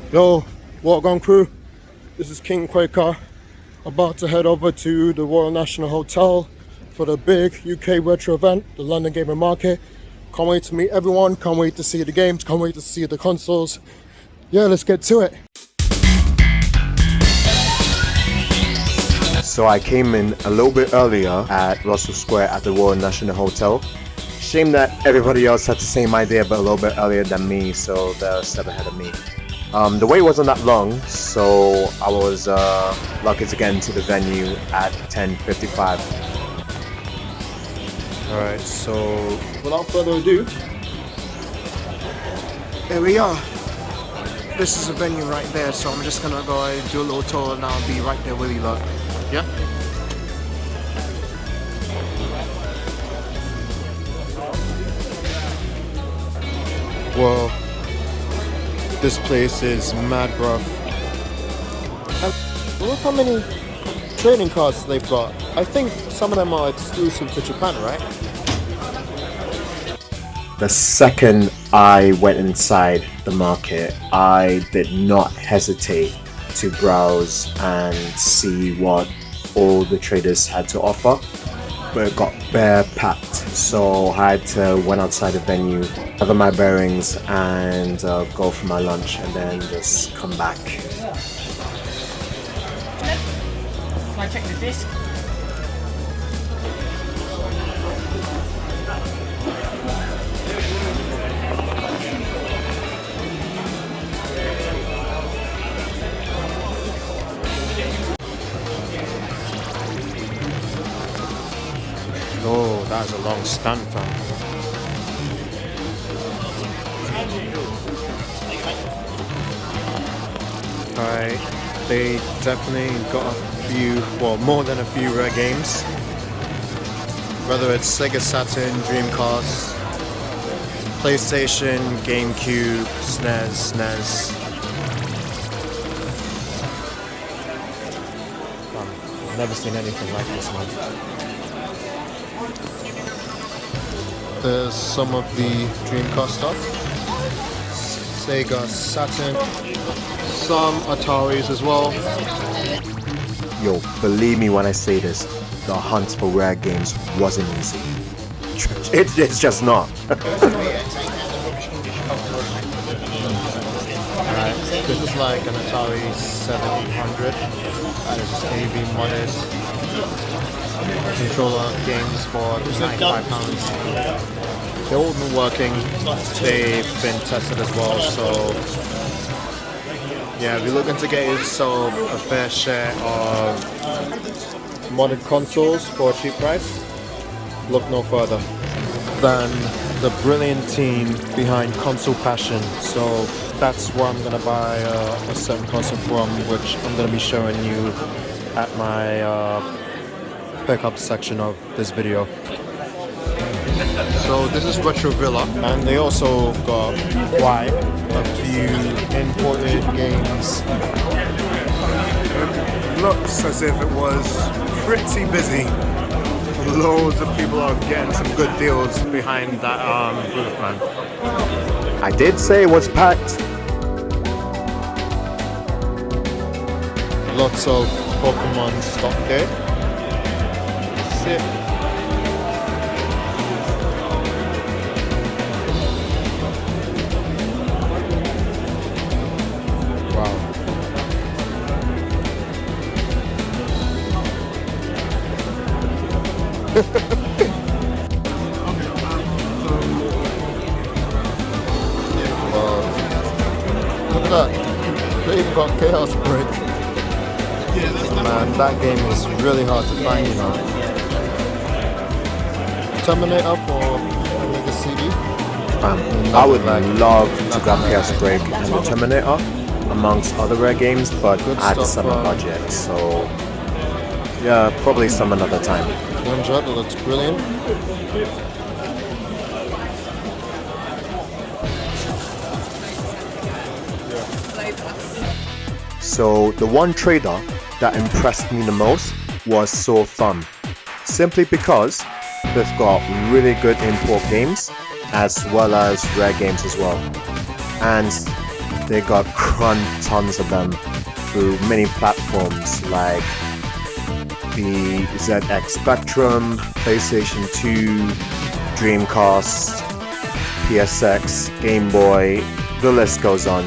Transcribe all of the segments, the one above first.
Yo, what going crew? This is KingQuaka, about to head over to the Royal National Hotel for the big UK retro event, the London Gaming Market. Can't wait to meet everyone, can't wait to see the games, can't wait to see the consoles. Yeah, let's get to it. So I came in a little bit earlier at Russell Square at the Royal National Hotel. Shame that everybody else had the same idea but a little bit earlier than me, so they're a step ahead of me. The wait wasn't that long, so I was lucky to get into the venue at 10:55. Alright, so without further ado, here we are. This is the venue right there, so I'm just gonna go and do a little tour and I'll be right there with you lot. Yeah? Well, this place is mad rough. And look how many trading cards they've got. I think some of them are exclusive to Japan, right? The second I went inside the market, I did not hesitate to browse and see what all the traders had to offer, but it got bare packed, so I had to went outside the venue, gather my bearings and go for my lunch and then just come back. Can I check the disc? Oh, that's a long stand, fam. Alright, they definitely got a few, well, more than a few rare games. Whether it's Sega Saturn, Dreamcast, PlayStation, GameCube, SNES. I've never seen anything like this, man. There's some of the Dreamcast stuff, Sega Saturn, some Ataris as well. Yo, believe me when I say this, the hunt for rare games wasn't easy. It's just not. Right, this is like an Atari 7800. That is AV Modzz controller games for £95. They're all been working, they've been tested as well, so yeah, if you're looking to get yourself a fair share of modded consoles for a cheap price, look no further than the brilliant team behind Console Passion. So that's where I'm gonna buy a certain console from, which I'm gonna be showing you at my pickup section of this video. So this is Retro Villa, and they also got quite a few imported games. It looks as if it was pretty busy. Loads of people are getting some good deals behind that booth, man. I did say it was packed. Lots of Pokemon stock there. Sick. Wow. Wow. Look at that. They even got Chaos Break. Man, that game is really hard to find, you know. Terminator for the CD. I would love to grab Chaos Break and the Terminator amongst other rare games, but I had to set my budget, so yeah, probably some another time. 100, that looks brilliant. So the one trader that impressed me the most was Soul Thumb, simply because they've got really good import games as well as rare games as well. And They got tons of them through many platforms like the ZX Spectrum, PlayStation 2, Dreamcast, PSX, Game Boy, the list goes on.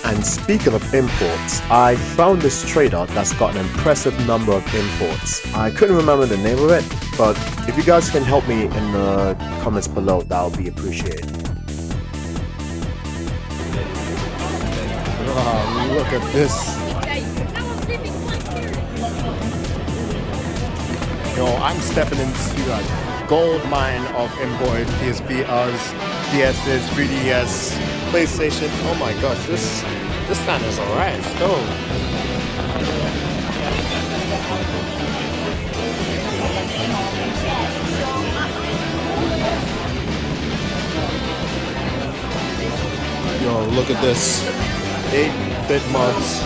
And speaking of imports, I found this trader that's got an impressive number of imports. I couldn't remember the name of it, but if you guys can help me in the comments below, that would be appreciated. Wow, look at this. Yo, I'm stepping into a gold mine of imported PSVRs, PSs, 3DS, PlayStation. Oh my gosh, this fan is alright. Oh. Yo, look at this. 8-bit Modzz.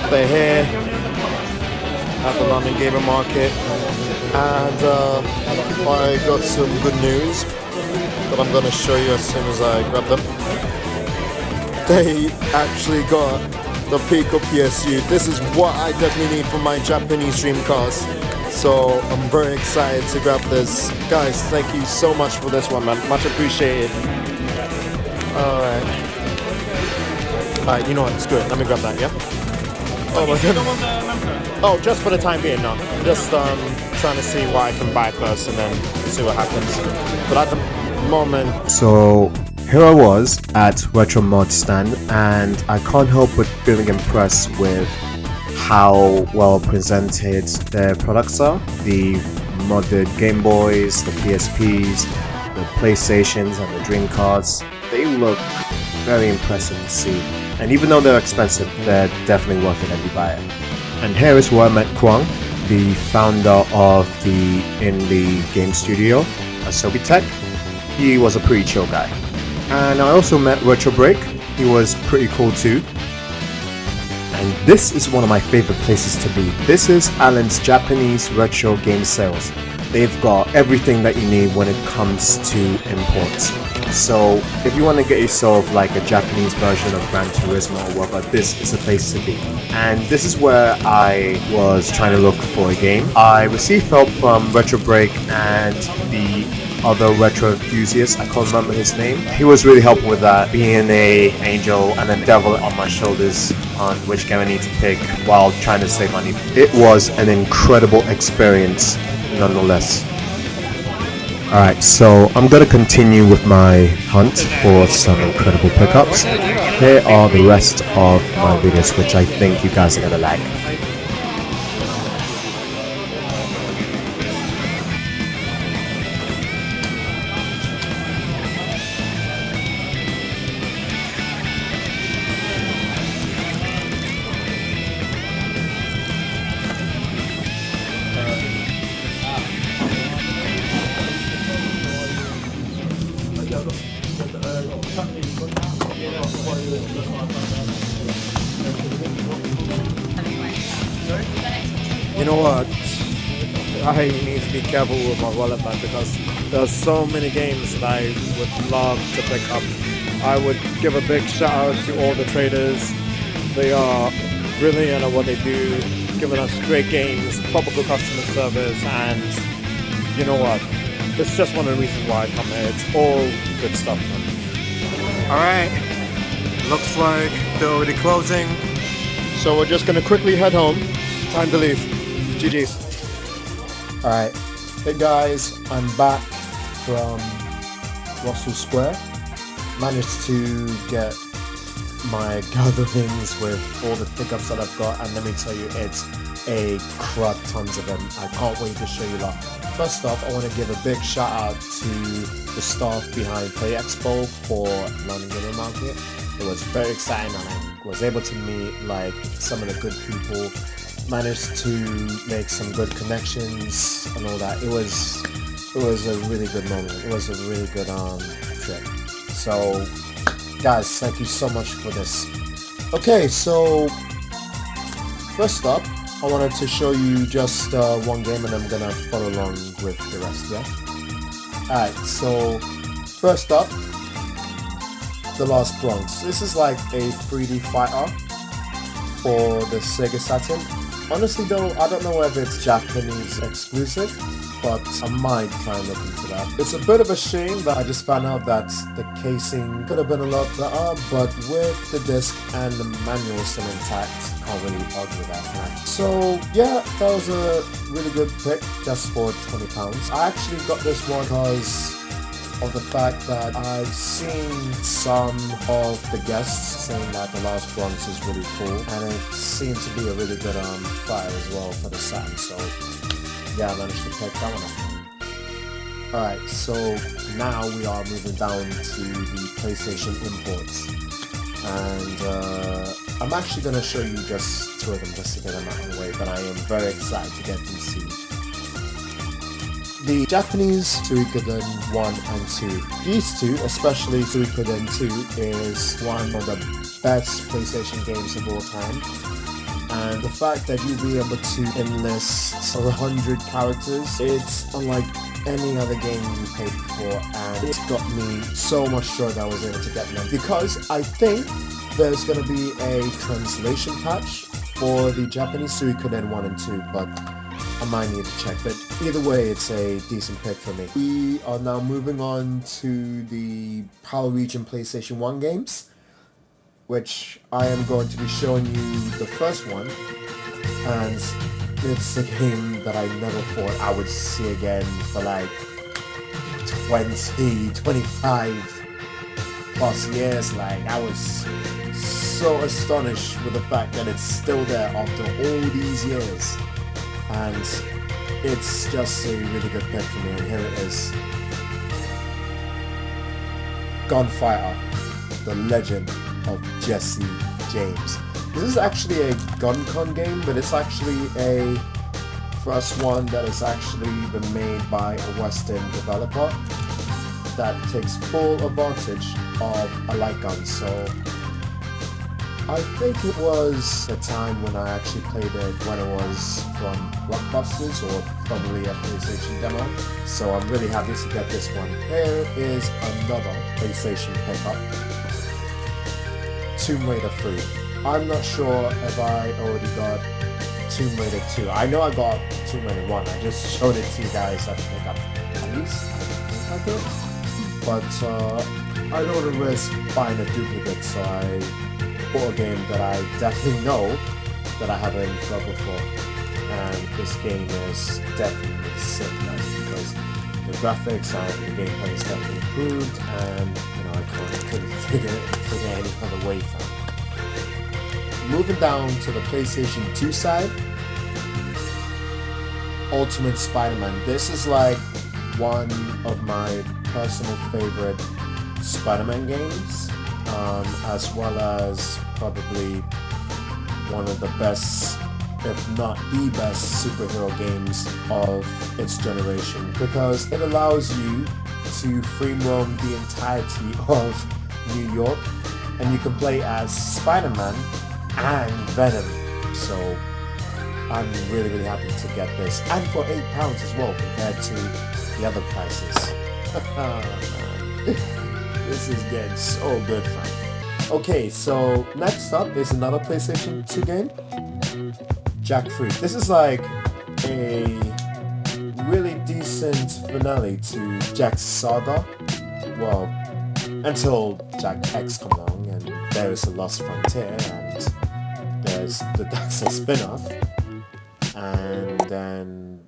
They're here at the London Gamer Market, and I got some good news that I'm going to show you as soon as I grab them. They actually got the Pico PSU. This is what I definitely need for my Japanese Dreamcast, so I'm very excited to grab this. Guys, thank you so much for this one, man. Much appreciated. Alright, you know what, it's good. Let me grab that, yeah? Oh my god. Oh, just for the time being, no. Just trying to see what I can buy first and then see what happens. But at the moment... So, here I was at Retro Modzz stand, and I can't help but feeling impressed with how well presented their products are. The modded Game Boys, the PSPs, the PlayStations and the Dreamcasts. They look very impressive to see. And even though they're expensive, they're definitely worth it if you buy it. And here is where I met Kwang, the founder of the indie game studio, Asobi.tech. He was a pretty chill guy. And I also met Retro Break. He was pretty cool too. And this is one of my favorite places to be. This is Allan's Japanese retro game sales. They've got everything that you need when it comes to imports. So if you want to get yourself like a Japanese version of Gran Turismo or whatever, this is a place to be. And this is where I was trying to look for a game. I received help from Retro Break and the other retro enthusiast. I can't remember his name. He was really helpful with that, being a angel and a devil on my shoulders on which game I need to pick while trying to save money. It was an incredible experience nonetheless. Alright, so I'm gonna continue with my hunt for some incredible pickups. Here are the rest of my videos, which I think you guys are gonna like. You know what? I need to be careful with my wallet, man, because there's so many games that I would love to pick up. I would give a big shout out to all the traders. They are brilliant at what they do, giving us great games, probable customer service, and you know what? It's just one of the reasons why I come here. It's all good stuff, man. Alright, looks like they're already closing. So we're just gonna quickly head home. Time to leave. GG's. Alright, hey guys, I'm back from Russell Square. Managed to get my gatherings with all the pickups that I've got, and let me tell you, it's a crud tons of them. I can't wait to show you that. First off, I want to give a big shout out to the staff behind Play Expo for London Gamer Market. It was very exciting, and I was able to meet like some of the good people. Managed to make some good connections and all that. It was a really good moment. It was a really good trip. So guys, thank you so much for this. Okay, so first up, I wanted to show you just one game, and I'm gonna follow along with the rest. Yeah. Alright, so first up, The Last Bronx. This is like a 3D fighter for the Sega Saturn. Honestly though, I don't know whether it's Japanese exclusive, but I might try and look into that. It's a bit of a shame that I just found out that the casing could have been a lot better, but with the disc and the manual still intact, can't really argue that, can I? So yeah, that was a really good pick just for £20. I actually got this one because of the fact that I've seen some of the guests saying that The Last Bronx is really cool, and it seemed to be a really good fighter as well for the Saturn, so yeah, I managed to pick that one up. Alright, so now we are moving down to the PlayStation imports, and I'm actually going to show you just two of them just to get them out of the way, but I am very excited to get these two. The Japanese Suikoden 1 and 2. These two, especially Suikoden 2, is one of the best PlayStation games of all time. And the fact that you'll be able to enlist 100 characters, it's unlike any other game you played before, and it got me so much joy that I was able to get them. Because I think there's going to be a translation patch for the Japanese Suikoden 1 and 2, but I might need to check, but either way, it's a decent pick for me. We are now moving on to the Power Region PlayStation 1 games, which I am going to be showing you the first one, and it's a game that I never thought I would see again for like 20, 25 plus years. Like, I was so astonished with the fact that it's still there after all these years. And it's just a really good pick for me, and here it is. Gunfighter, the legend of Jesse James. This is actually a GunCon game, but it's actually a first one that has actually been made by a Western developer that takes full advantage of a light gun. So I think it was the time when I actually played it when it was from Blockbusters or probably a PlayStation demo. So I'm really happy to get this one. Here is another PlayStation pickup. Tomb Raider 3. I'm not sure if I already got Tomb Raider 2. I know I got Tomb Raider 1. I just showed it to you guys at the pickup. At least I think I did. But I don't want to risk buying a duplicate, so I bought a game that I definitely know that I haven't got before, and this game is definitely sick, man, because the graphics and the gameplay is definitely improved, and you know, I couldn't figure any other way from it. Moving down to the PlayStation 2 side, Ultimate Spider-Man. This is like one of my personal favorite Spider-Man games, as well as probably one of the best, if not the best, superhero games of its generation, because it allows you to free roam the entirety of New York, and you can play as Spider-Man and Venom. So I'm really happy to get this, and for £8 as well compared to the other prices. Man, this is getting so good fun. Okay, so next up is another PlayStation 2 game, Jack Free. This is like a really decent finale to Jack's saga. Well, until Jak X come along, and there is a Lost Frontier, and there's the Daxter spin-off, and then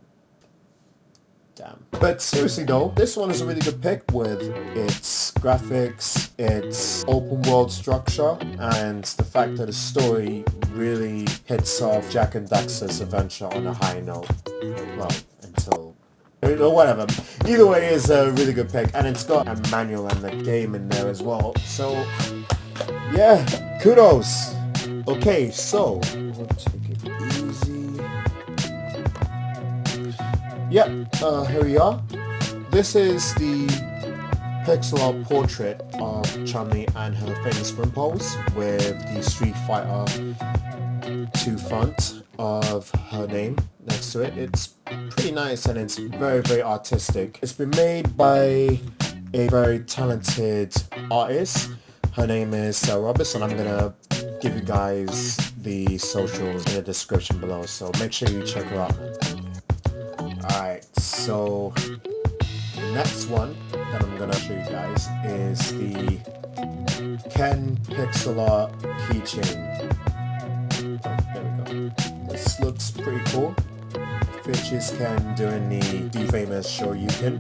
damn. But seriously though, this one is a really good pick with its graphics, its open world structure, and the fact that the story really hits off Jak and Daxter's adventure on a high note. Well, until, or whatever. Either way, it's a really good pick, and it's got a manual and the game in there as well. So yeah, kudos. Okay, so we'll take it easy. Yep, here we are. This is the pixel art portrait of Chun-Li and her famous sprint pose with the Street Fighter 2 font of her name next to it. It's pretty nice, and it's very artistic. It's been made by a very talented artist. Her name is Roberts, and I'm gonna give you guys the socials in the description below, so make sure you check her out. Alright, so the next one that I'm gonna show you guys is the Ken Pixel Art keychain. There we go. This looks pretty cool. Features Ken doing the famous Shoryuken.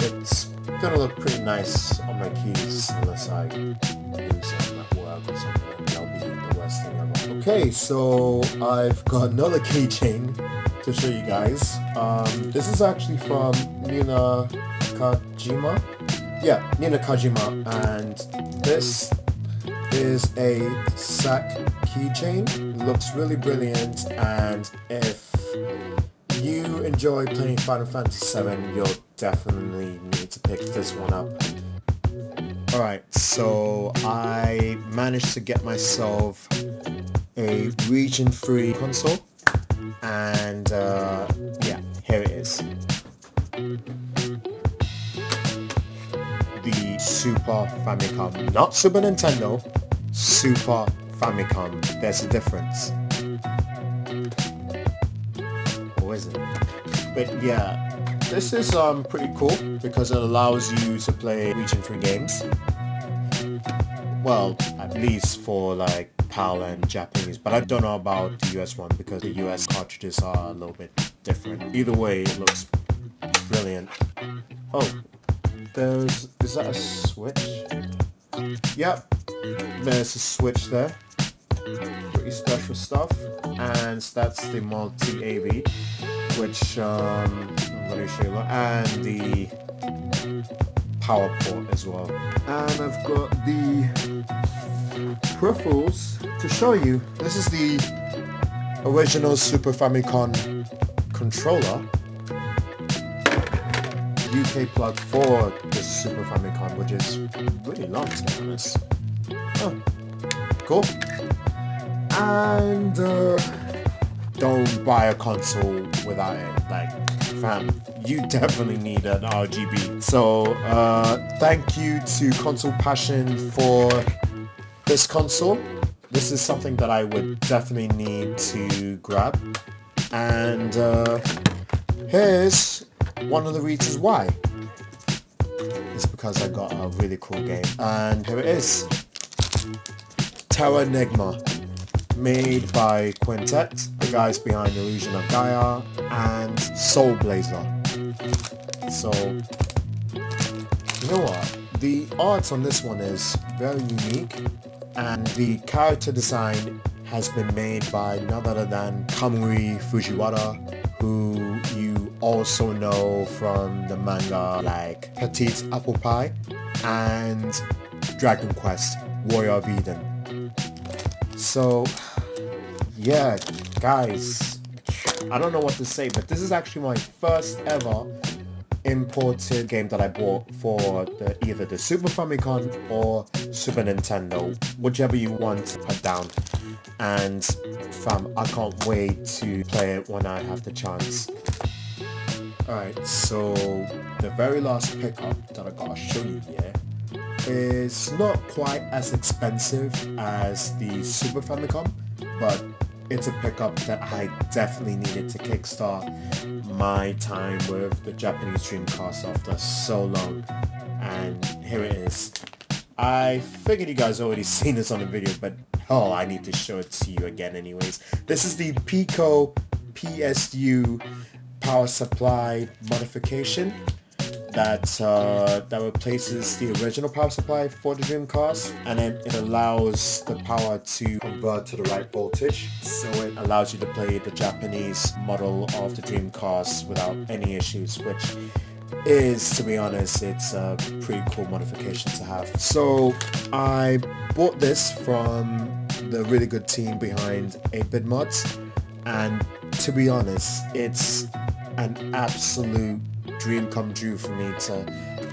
It's gonna look pretty nice on my keys unless I do something at work or something. That'll be the worst thing ever. Okay, so I've got another keychain to show you guys. This is actually from Nina Kajima. Yeah, Nina Kajima, and this is a sack keychain. Looks really brilliant, and if you enjoy playing Final Fantasy VII, you'll definitely need to pick this one up. Alright, so I managed to get myself a region-free console, and yeah, here it is. The Super Famicom, not Super Nintendo, Super Famicom. There's a difference. Or is it? But yeah, this is pretty cool because it allows you to play region-free games. Well, at least for like PAL and Japanese, but I don't know about the US one because the US cartridges are a little bit different. Either way, it looks brilliant. Oh, is that a switch? Yep, there's a switch there. Pretty special stuff. And that's the multi-AV, which I'm going to show you, and the power port as well. And I've got the peripherals to show you. This is the original Super Famicom controller. UK plug for the Super Famicom, which is really long to be honest. Oh, cool. And don't buy a console without it. Like, fam, you definitely need an RGB. So thank you to Console Passion for this console. This is something that I would definitely need to grab. And here's one of the reasons why. It's because I got a really cool game. And here it is. Terra Enigma. Made by Quintet, the guys behind Illusion of Gaia and Soul Blazer. So, you know what? The art on this one is very unique, and the character design has been made by none other than Kamui Fujiwara, who you also know from the manga like Petite Apple Pie and Dragon Quest Warrior of Eden. So, yeah, guys, I don't know what to say, but this is actually my first ever imported game that I bought for either the Super Famicom or Super Nintendo, whichever you want to put down. And fam, I can't wait to play it when I have the chance. Alright, so the very last pickup that I gotta show you here is not quite as expensive as the Super Famicom, but it's a pickup that I definitely needed to kickstart my time with the Japanese Dreamcast after so long. And here it is. I figured you guys already seen this on the video, but oh, I need to show it to you again anyways. This is the Pico PSU power supply modification that replaces the original power supply for the Dreamcast, and then it allows the power to convert to the right voltage, so it allows you to play the Japanese model of the Dreamcast without any issues, which is, to be honest, it's a pretty cool modification to have. So I bought this from the really good team behind 8-Bit Modzz, and to be honest, it's an absolute dream come true for me to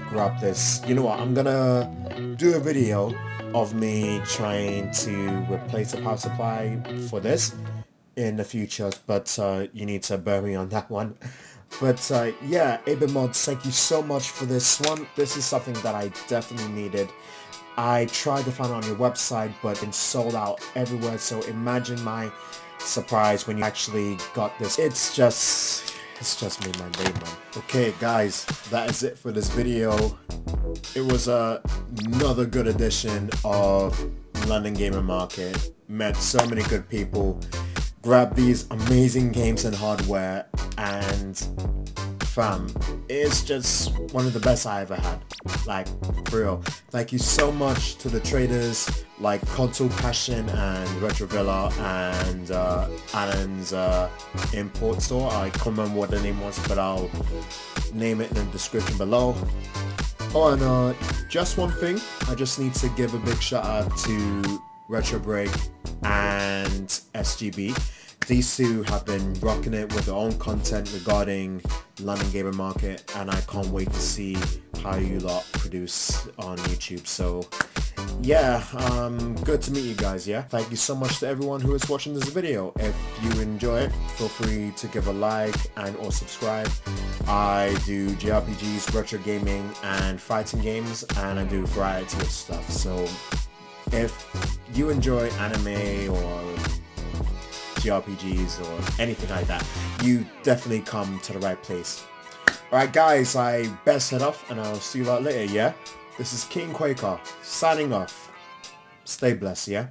grab this. You know what, I'm gonna do a video of me trying to replace the power supply for this in the future, but you need to bear me on that one. But yeah, Modzz, thank you so much for this one. This is something that I definitely needed. I tried to find it on your website, but it's sold out everywhere. So imagine my surprise when you actually got this. It's just made my day, man. Okay, guys, that is it for this video. It was another good edition of London Gamer Market. Met so many good people. Grabbed these amazing games and hardware, and fam, it's just one of the best I ever had. Like, for real. Thank you so much to the traders like Console Passion and Retrovilla and Allan's import store. I can't remember what the name was, but I'll name it in the description below. Oh, and just one thing, I just need to give a big shout out to Retro Break and SGB. These two have been rocking it with their own content regarding London Gamer Market, and I can't wait to see how you lot produce on YouTube. So yeah, good to meet you guys. Yeah, thank you so much to everyone who is watching this video. If you enjoy it, feel free to give a like and or subscribe. I do JRPGs, retro gaming and fighting games, and I do a variety of stuff. So if you enjoy anime or JRPGs or anything like that, you definitely come to the right place. Alright guys, I best head off and I'll see you lot later, yeah? This is KingQuaka signing off. Stay blessed, yeah?